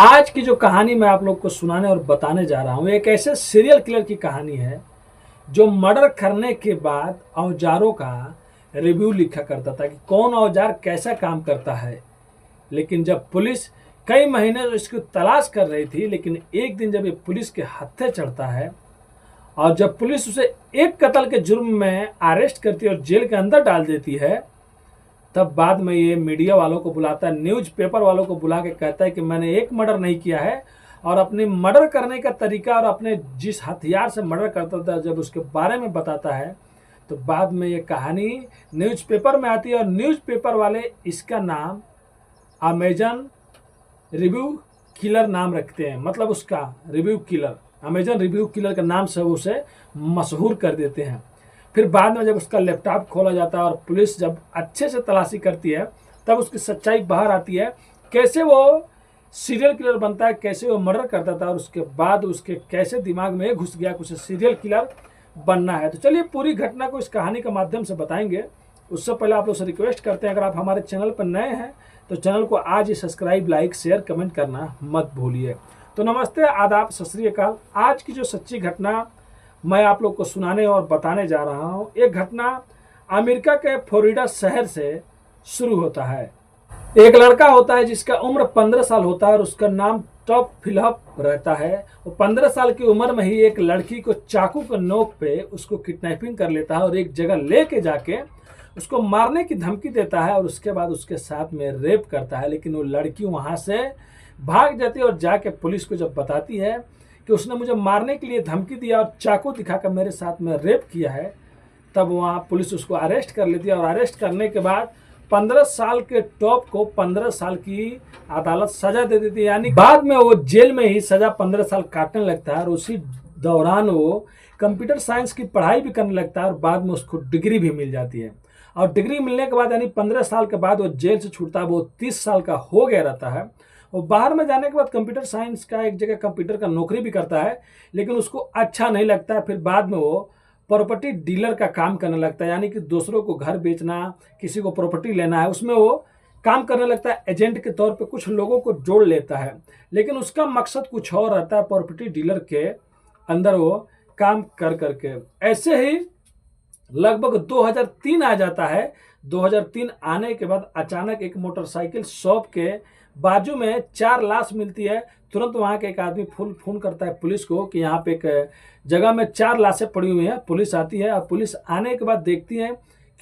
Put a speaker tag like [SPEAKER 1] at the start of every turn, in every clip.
[SPEAKER 1] आज की जो कहानी मैं आप लोग को सुनाने और बताने जा रहा हूँ, एक ऐसे सीरियल किलर की कहानी है जो मर्डर करने के बाद औजारों का रिव्यू लिखा करता था कि कौन औजार कैसा काम करता है। लेकिन जब पुलिस कई महीने इसकी तलाश कर रही थी, लेकिन एक दिन जब ये पुलिस के हत्थे चढ़ता है और जब पुलिस उसे एक कत्ल के जुर्म में अरेस्ट करती है और जेल के अंदर डाल देती है, तब बाद में ये मीडिया वालों को बुलाता है, न्यूज़पेपर वालों को बुला के कहता है कि मैंने एक मर्डर नहीं किया है। और अपने मर्डर करने का तरीका और अपने जिस हथियार से मर्डर करता था जब उसके बारे में बताता है, तो बाद में ये कहानी न्यूज़पेपर में आती है और न्यूज़पेपर वाले इसका नाम अमेजन रिव्यू किलर नाम रखते हैं। मतलब उसका review killer, Amazon review killer के नाम से उसे मशहूर कर देते हैं। फिर बाद में जब उसका लैपटॉप खोला जाता है और पुलिस जब अच्छे से तलाशी करती है, तब उसकी सच्चाई बाहर आती है, कैसे वो सीरियल किलर बनता है, कैसे वो मर्डर करता था और उसके बाद उसके कैसे दिमाग में घुस गया कुछ सीरियल किलर बनना है। तो चलिए पूरी घटना को इस कहानी के माध्यम से बताएंगे। उससे पहले आप लोग से रिक्वेस्ट करते हैं, अगर आप हमारे चैनल पर नए हैं तो चैनल को आज ही सब्सक्राइब, लाइक, शेयर, कमेंट करना मत भूलिए। तो नमस्ते, आदाब, सत श्री अकाल। आज की जो सच्ची घटना मैं आप लोग को सुनाने और बताने जा रहा हूँ, एक घटना अमेरिका के फ्लोरिडा शहर से शुरू होता है। एक लड़का होता है जिसका उम्र 15 साल होता है और उसका नाम टॉप फिलिप रहता है। वो 15 साल की उम्र में ही एक लड़की को चाकू के नोक पे उसको किडनैपिंग कर लेता है और एक जगह लेके जाके उसको मारने की धमकी देता है और उसके बाद उसके साथ में रेप करता है। लेकिन वो लड़की वहाँ से भाग जाती है और जाके पुलिस को जब बताती है कि उसने मुझे मारने के लिए धमकी दिया और चाकू दिखाकर मेरे साथ में रेप किया है, तब वहाँ पुलिस उसको अरेस्ट कर लेती है। और अरेस्ट करने के बाद 15 साल के टॉप को 15 साल की अदालत सजा दे देती है, यानी बाद में वो जेल में ही सजा 15 साल काटने लगता है। और उसी दौरान वो कंप्यूटर साइंस की पढ़ाई भी करने लगता है और बाद में उसको डिग्री भी मिल जाती है। और डिग्री मिलने के बाद यानी 15 साल के बाद वो जेल से छूटता है, वो 30 साल का हो गया रहता है। वो बाहर में जाने के बाद कंप्यूटर साइंस का एक जगह कंप्यूटर का नौकरी भी करता है, लेकिन उसको अच्छा नहीं लगता है। फिर बाद में वो प्रॉपर्टी डीलर का काम करने लगता है, यानी कि दूसरों को घर बेचना, किसी को प्रॉपर्टी लेना है, उसमें वो काम करने लगता है। एजेंट के तौर पे कुछ लोगों को जोड़ लेता है, लेकिन उसका मकसद कुछ और रहता है। प्रॉपर्टी डीलर के अंदर वो काम कर करके ऐसे ही लगभग 2003 आ जाता है। 2003 आने के बाद अचानक एक मोटरसाइकिल शॉप के बाजू में 4 लाश मिलती है। तुरंत वहां के एक आदमी फोन करता है पुलिस को कि यहाँ पे एक जगह में 4 लाशें पड़ी हुई हैं। पुलिस आती है और पुलिस आने के बाद देखती है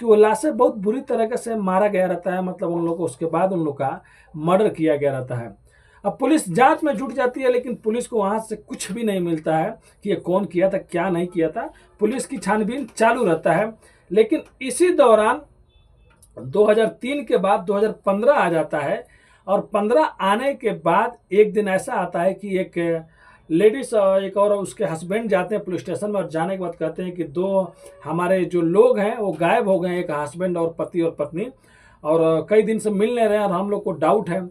[SPEAKER 1] कि वो लाशें बहुत बुरी तरीके से मारा गया रहता है, मतलब उन लोगों को उसके बाद उन लोग का मर्डर किया गया रहता है। अब पुलिस जांच में जुट जाती है, लेकिन पुलिस को वहां से कुछ भी नहीं मिलता है कि ये कौन किया था, क्या नहीं किया था। पुलिस की छानबीन चालू रहता है। लेकिन इसी दौरान 2003 के बाद 2015 आ जाता है और 15 आने के बाद एक दिन ऐसा आता है कि एक लेडीज एक और उसके हस्बैंड जाते हैं पुलिस स्टेशन में और जाने के बाद कहते हैं कि 2 हमारे जो लोग हैं वो गायब हो गए हैं, एक हस्बैंड और पति और पत्नी, और कई दिन से मिल नहीं रहे हैं और हम लोग को डाउट है।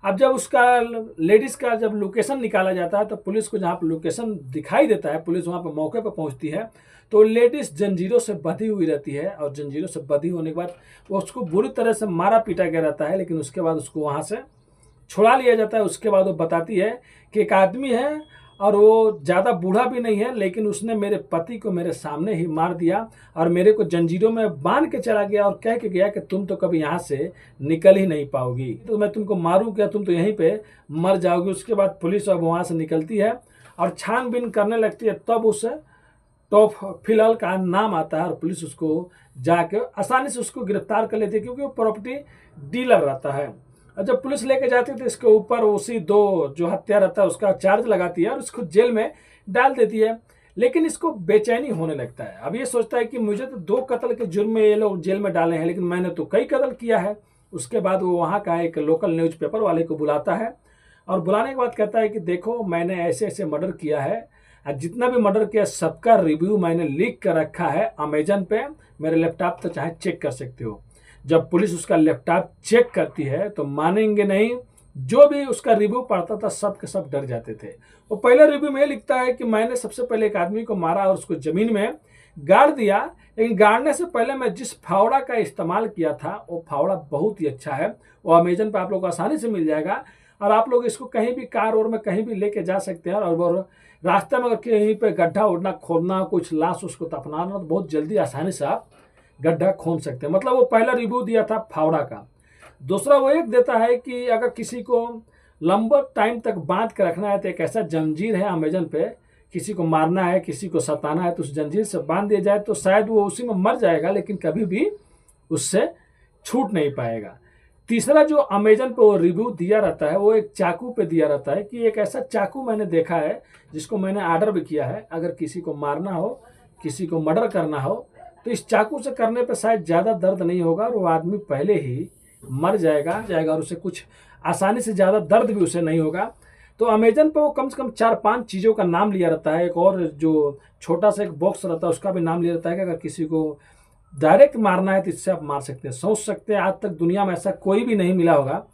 [SPEAKER 1] अब जब उसका लेडीज का जब लोकेशन निकाला जाता है तो पुलिस को जहाँ पर लोकेशन दिखाई देता है, पुलिस वहाँ पर मौके पर पहुँचती है तो लेडीज जंजीरों से बंधी हुई रहती है। और जंजीरों से बंधी होने के बाद वो उसको बुरी तरह से मारा पीटा गया रहता है, लेकिन उसके बाद उसको वहाँ से छुड़ा लिया जाता है। उसके बाद वो बताती है कि एक आदमी है और वो ज़्यादा बूढ़ा भी नहीं है, लेकिन उसने मेरे पति को मेरे सामने ही मार दिया और मेरे को जंजीरों में बांध के चला गया और कह के गया कि तुम तो कभी यहाँ से निकल ही नहीं पाओगी, तो मैं तुमको मारूं क्या, तुम तो यहीं पे मर जाओगी। उसके बाद पुलिस अब वहाँ से निकलती है और छानबीन करने लगती है, तब उस टॉप फिलहाल का नाम आता है और पुलिस उसको जाके आसानी से उसको गिरफ्तार कर लेती है, क्योंकि वो प्रॉपर्टी डीलर रहता है। और जब पुलिस लेके जाती है तो इसके ऊपर उसी 2 जो हत्या रहता है उसका चार्ज लगाती है और उसको जेल में डाल देती है। लेकिन इसको बेचैनी होने लगता है। अब ये सोचता है कि मुझे तो 2 कत्ल के जुर्म में ये लोग जेल में डाले हैं, लेकिन मैंने तो कई कत्ल किया है। उसके बाद वो वहाँ का एक लोकल न्यूज़पेपर वाले को बुलाता है और बुलाने के बाद कहता है कि देखो मैंने ऐसे ऐसे मर्डर किया है, जितना भी मर्डर किया सबका रिव्यू मैंने लिख कर रखा है अमेजन पे, मेरे लैपटॉप तो चाहे चेक कर सकते हो। जब पुलिस उसका लैपटॉप चेक करती है तो मानेंगे नहीं, जो भी उसका रिव्यू पढ़ता था सब के सब डर जाते थे। वो पहले रिव्यू में लिखता है कि मैंने सबसे पहले एक आदमी को मारा और उसको जमीन में गाड़ दिया, लेकिन गाड़ने से पहले मैं जिस फावड़ा का इस्तेमाल किया था वो फावड़ा बहुत ही अच्छा है, वो अमेजन पर आप लोग को आसानी से मिल जाएगा। और आप लोग इसको कहीं भी कार और में कहीं भी लेके जा सकते हैं। और रास्ते में अगर कहीं पे गड्ढा उड़ना खोदना, कुछ लाश उसको दफनाना, तो बहुत जल्दी आसानी से आप गड्ढा खोद सकते हैं। मतलब वो पहला रिव्यू दिया था फावड़ा का। दूसरा वो एक देता है कि अगर किसी को लंबा टाइम तक बांध के रखना है तो एक ऐसा जंजीर है अमेजन पे, किसी को मारना है, किसी को सताना है तो उस जंजीर से बांध दिया जाए तो शायद वो उसी में मर जाएगा, लेकिन कभी भी उससे छूट नहीं पाएगा। तीसरा जो अमेजन पे वो रिव्यू दिया रहता है वो एक चाकू पे दिया रहता है कि एक ऐसा चाकू मैंने देखा है जिसको मैंने ऑर्डर भी किया है, अगर किसी को मारना हो, किसी को मर्डर करना हो तो इस चाकू से करने पे शायद ज़्यादा दर्द नहीं होगा और वो आदमी पहले ही मर जाएगा और उसे कुछ आसानी से ज़्यादा दर्द भी उसे नहीं होगा। तो अमेजन पे वो कम से कम 4-5 चीज़ों का नाम लिया रहता है। एक और जो छोटा सा एक बॉक्स रहता है उसका भी नाम लिया रहता है कि अगर किसी को डायरेक्ट मारना है तो इससे आप मार सकते हैं। सोच सकते हैं आज तक दुनिया में ऐसा कोई भी नहीं मिला होगा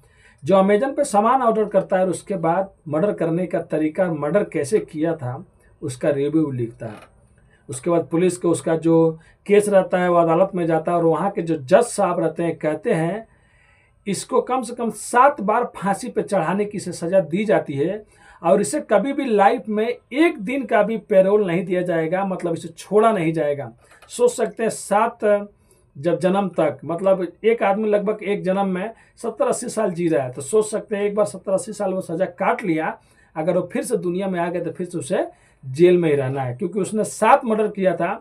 [SPEAKER 1] जो अमेजन पे सामान ऑर्डर करता है और उसके बाद मर्डर करने का तरीका, मर्डर कैसे किया था उसका रिव्यू लिखता है। उसके बाद पुलिस को उसका जो केस रहता है वो अदालत में जाता है और वहाँ के जो जज साहब रहते हैं कहते हैं इसको कम से कम 7 बार फांसी पे चढ़ाने की इसे सज़ा दी जाती है और इसे कभी भी लाइफ में एक दिन का भी पैरोल नहीं दिया जाएगा, मतलब इसे छोड़ा नहीं जाएगा। सोच सकते हैं 7 जब जन्म तक, मतलब एक आदमी लगभग एक जन्म में 70-80 साल जी रहा है, तो सोच सकते हैं एक बार 70-80 साल वो सज़ा काट लिया, अगर वो फिर से दुनिया में आ गया तो फिर से उसे जेल में ही रहना है, क्योंकि उसने 7 मर्डर किया था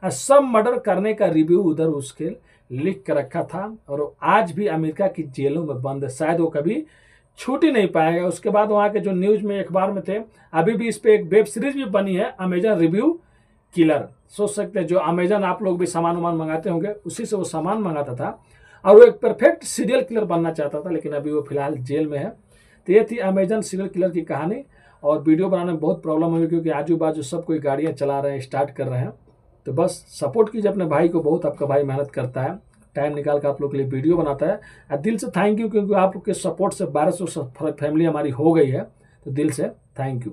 [SPEAKER 1] और सब मर्डर करने का रिव्यू उधर उसके लिख कर रखा था और वो आज भी अमेरिका की जेलों में बंद है, शायद वो कभी छूट ही नहीं पाएगा। उसके बाद वहाँ के जो न्यूज़ में अखबार में थे, अभी भी इस पर एक वेब सीरीज भी बनी है अमेजन रिव्यू किलर। सोच सकते हैं जो अमेजन आप लोग भी सामान वामान मंगाते होंगे उसी से वो सामान मंगाता था और वो एक परफेक्ट सीरियल किलर बनना चाहता था, लेकिन अभी वो फिलहाल जेल में है। तो ये थी अमेजन सीरियल किलर की कहानी। और वीडियो बनाने में बहुत प्रॉब्लम हुई क्योंकि आजू बाजू सब कोई गाड़ियाँ चला रहे हैं, स्टार्ट कर रहे हैं। तो बस सपोर्ट कीजिए अपने भाई को, बहुत आपका भाई मेहनत करता है, टाइम निकाल कर आप लोग के लिए वीडियो बनाता है। और दिल से थैंक यू, क्योंकि आप लोग के सपोर्ट से 1200 फैमिली हमारी हो गई है, तो दिल से थैंक यू।